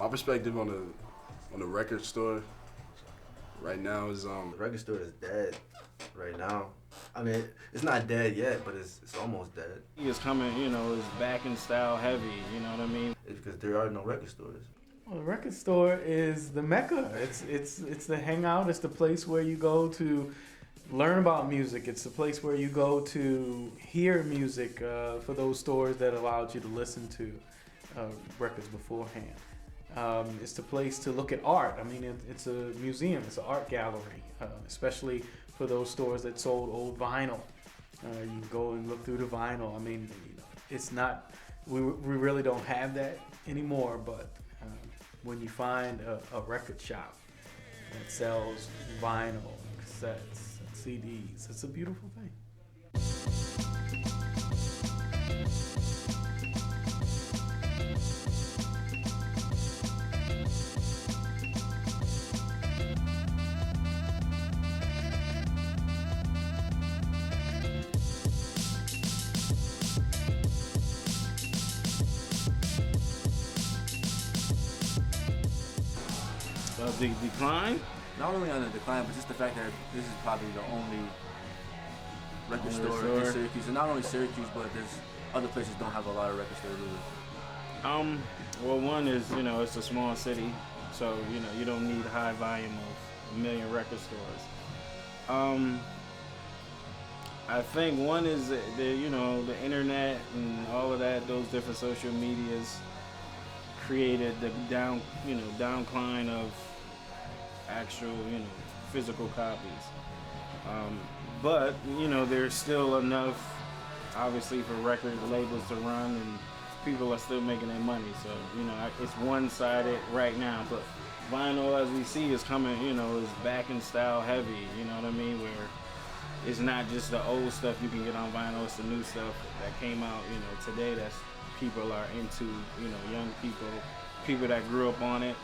My perspective on the record store right now is The record store is dead right now. I mean, it's not dead yet, but it's almost dead. It's coming, it's back in style heavy, you know what I mean? It's because there are no record stores. Well, the record store is the mecca. It's the hangout. It's the place where you go to learn about music. It's the place where you go to hear music for those stores that allowed you to listen to records beforehand. It's the place to look at art. I mean, it's a museum. It's an art gallery, especially for those stores that sold old vinyl. You can go and look through the vinyl. I mean, it's not. We really don't have that anymore. But when you find a record shop that sells vinyl, cassettes, and CDs, it's a beautiful thing. The decline? Not only on the decline, but just the fact that this is probably the only record store in Syracuse. And not only Syracuse, but there's other places don't have a lot of record stores either. Well, one is, it's a small city, so, you don't need high volume of a million record stores. I think one is the internet and all of that, those different social medias created the downcline of actual, physical copies. But, there's still enough, obviously, for record labels to run, and people are still making their money. So, it's one-sided right now. But vinyl, as we see, is coming, is back in style heavy, you know what I mean? Where it's not just the old stuff you can get on vinyl, it's the new stuff that came out, today that's people are into, young people that grew up on it.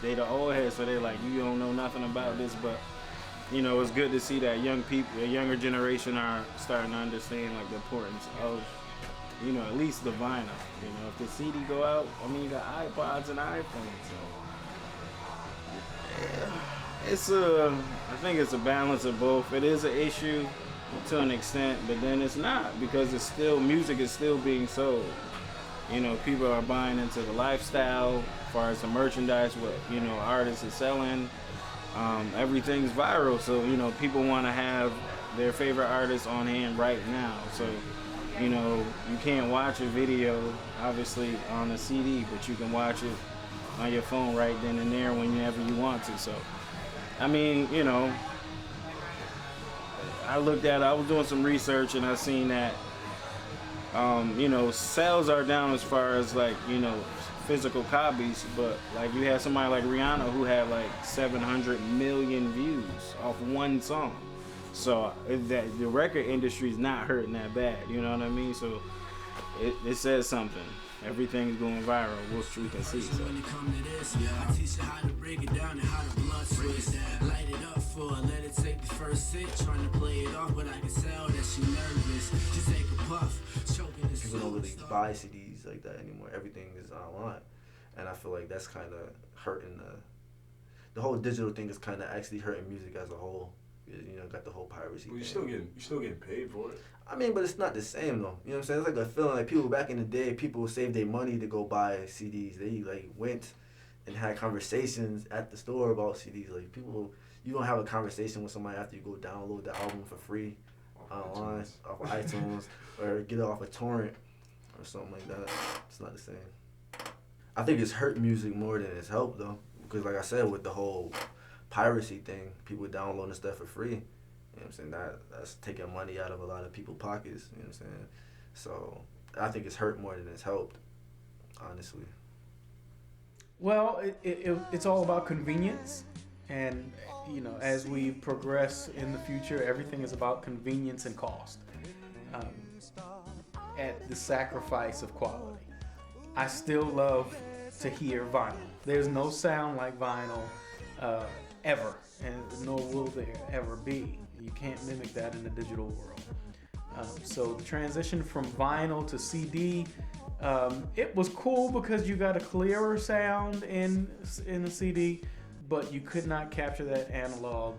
They the old heads, so they're like, you don't know nothing about this, but it's good to see that young people, the younger generation are starting to understand like the importance of, at least the vinyl. If the CD go out, I mean, you got iPods and iPhones, so I think it's a balance of both. It is an issue to an extent, but then it's not, because music is still being sold. People are buying into the lifestyle as far as the merchandise, what, artists are selling. Everything's viral, so, people want to have their favorite artists on hand right now. So, you can't watch a video, obviously, on a CD, but you can watch it on your phone right then and there whenever you want to. So, I mean, I was doing some research and I seen that sales are down as far as like, physical copies, but like you had somebody like Rihanna who had like 700 million views off one song. So that the record industry is not hurting that bad, you know what I mean? So it says something. Everything's going viral, which we can see. So. When it come to this, I teach you how to break it down and how to blunt switch. Light it up for her, let it take the first sip. Trying to play it off, but I can tell that she nervous. Just take a puff, choking this. People don't really buy CDs like that anymore. Everything is online, and I feel like that's kind of hurting the whole digital thing is kind of actually hurting music as a whole. Got the whole piracy. Well, thing. you're still getting paid for it. I mean, but it's not the same though. You know what I'm saying? It's like a feeling like people back in the day, people saved their money to go buy CDs. They like went and had conversations at the store about CDs. Like you don't have a conversation with somebody after you go download the album for free online off of iTunes or get it off a torrent or something like that. It's not the same. I think it's hurt music more than it's helped though, because like I said, with the whole piracy thing, people downloading stuff for free. You know what I'm saying? That's taking money out of a lot of people's pockets. You know what I'm saying? So I think it's hurt more than it's helped, honestly. Well, it's all about convenience, and as we progress in the future, everything is about convenience and cost, at the sacrifice of quality. I still love to hear vinyl. There's no sound like vinyl ever, and nor will there ever be. You can't mimic that in the digital world. So the transition from vinyl to CD It was cool because you got a clearer sound in the CD, but you could not capture that analog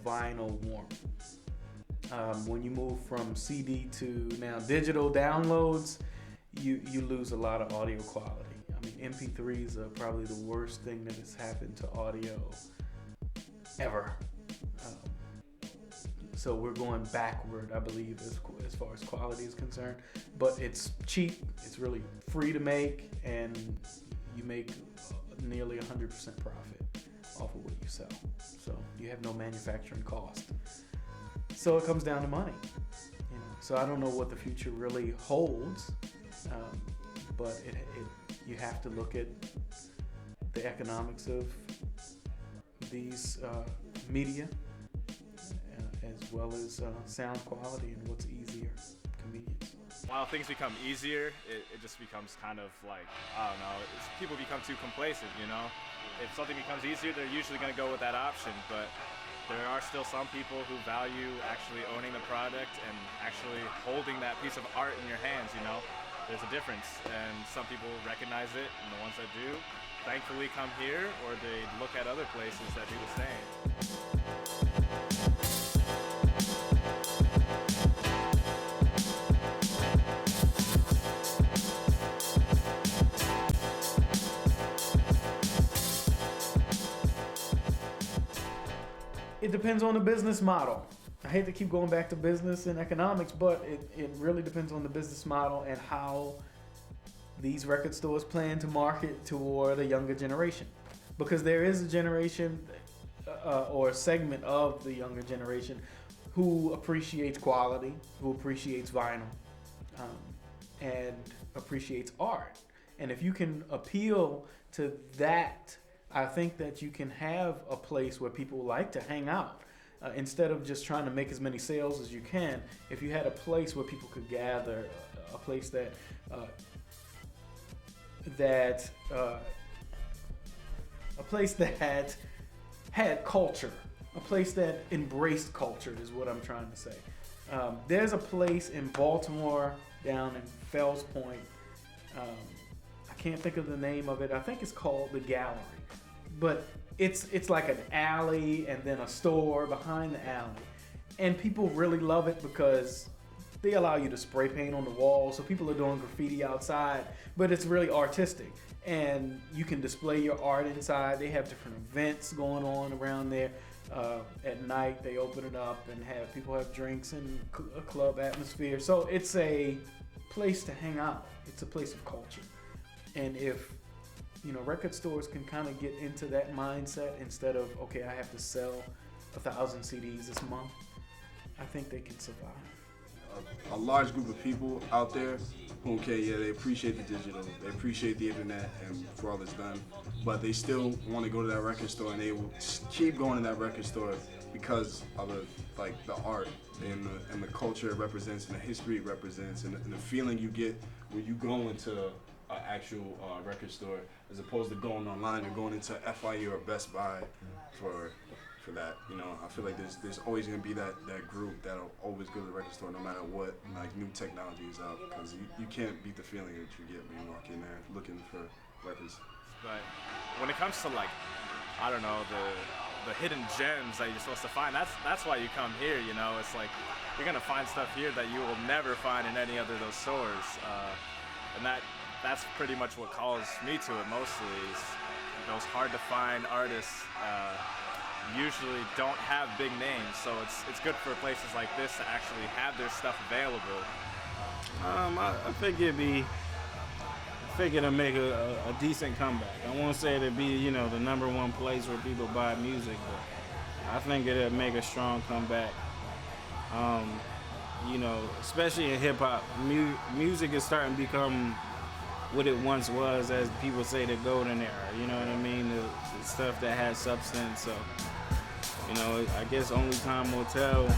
vinyl warmth. When you move from CD to now digital downloads, you lose a lot of audio quality. I mean, MP3s are probably the worst thing that has happened to audio ever. So we're going backward, I believe, as far as quality is concerned. But it's cheap, it's really free to make, and you make nearly 100% profit off of what you sell. So you have no manufacturing cost. So it comes down to money. You know? So I don't know what the future really holds, but you have to look at the economics of these media, as well as sound quality and what's easier, convenience. While things become easier, it just becomes kind of like, I don't know, people become too complacent, you know? If something becomes easier, they're usually going to go with that option, but there are still some people who value actually owning the product and actually holding that piece of art in your hands, you know? There's a difference, and some people recognize it, and the ones that do, thankfully come here, or they look at other places that do the same. It depends on the business model. I hate to keep going back to business and economics, but it really depends on the business model and how these record stores plan to market toward a younger generation. Because there is a generation or a segment of the younger generation who appreciates quality, who appreciates vinyl, and appreciates art. And if you can appeal to that, I think that you can have a place where people like to hang out. Instead of just trying to make as many sales as you can, if you had a place where people could gather, a place that had culture, a place that embraced culture is what I'm trying to say. There's a place in Baltimore down in Fells Point. I can't think of the name of it. I think it's called the Gallery, but it's like an alley and then a store behind the alley, and people really love it because they allow you to spray paint on the walls, so people are doing graffiti outside, but it's really artistic, and you can display your art inside. They have different events going on around there. At night they open it up and have people have drinks and a club atmosphere, so it's a place to hang out. It's a place of culture. And if record stores can kind of get into that mindset instead of, okay, I have to sell 1,000 CDs this month, I think they can survive. A large group of people out there who, they appreciate the digital, they appreciate the internet and for all it's done, but they still want to go to that record store, and they will keep going to that record store because of the art and the culture it represents and the history it represents and the feeling you get when you go into an actual record store, as opposed to going online or going into FIU or Best Buy for that. I feel like there's always gonna be that group that'll always go to the record store no matter what new technology is out, because you can't beat the feeling that you get when you walk in there looking for records. But when it comes to I don't know, the hidden gems that you're supposed to find, that's why you come here. It's like you're gonna find stuff here that you will never find in any other of those stores, and that's pretty much what calls me to it mostly, is those hard to find artists usually don't have big names, so it's good for places like this to actually have their stuff available. I think it'll make a decent comeback. I won't say it'll be the number one place where people buy music, but I think it'll make a strong comeback. Especially in hip hop, music is starting to become what it once was, as people say, the golden era. You know what I mean? The stuff that has substance. So, I guess only time will tell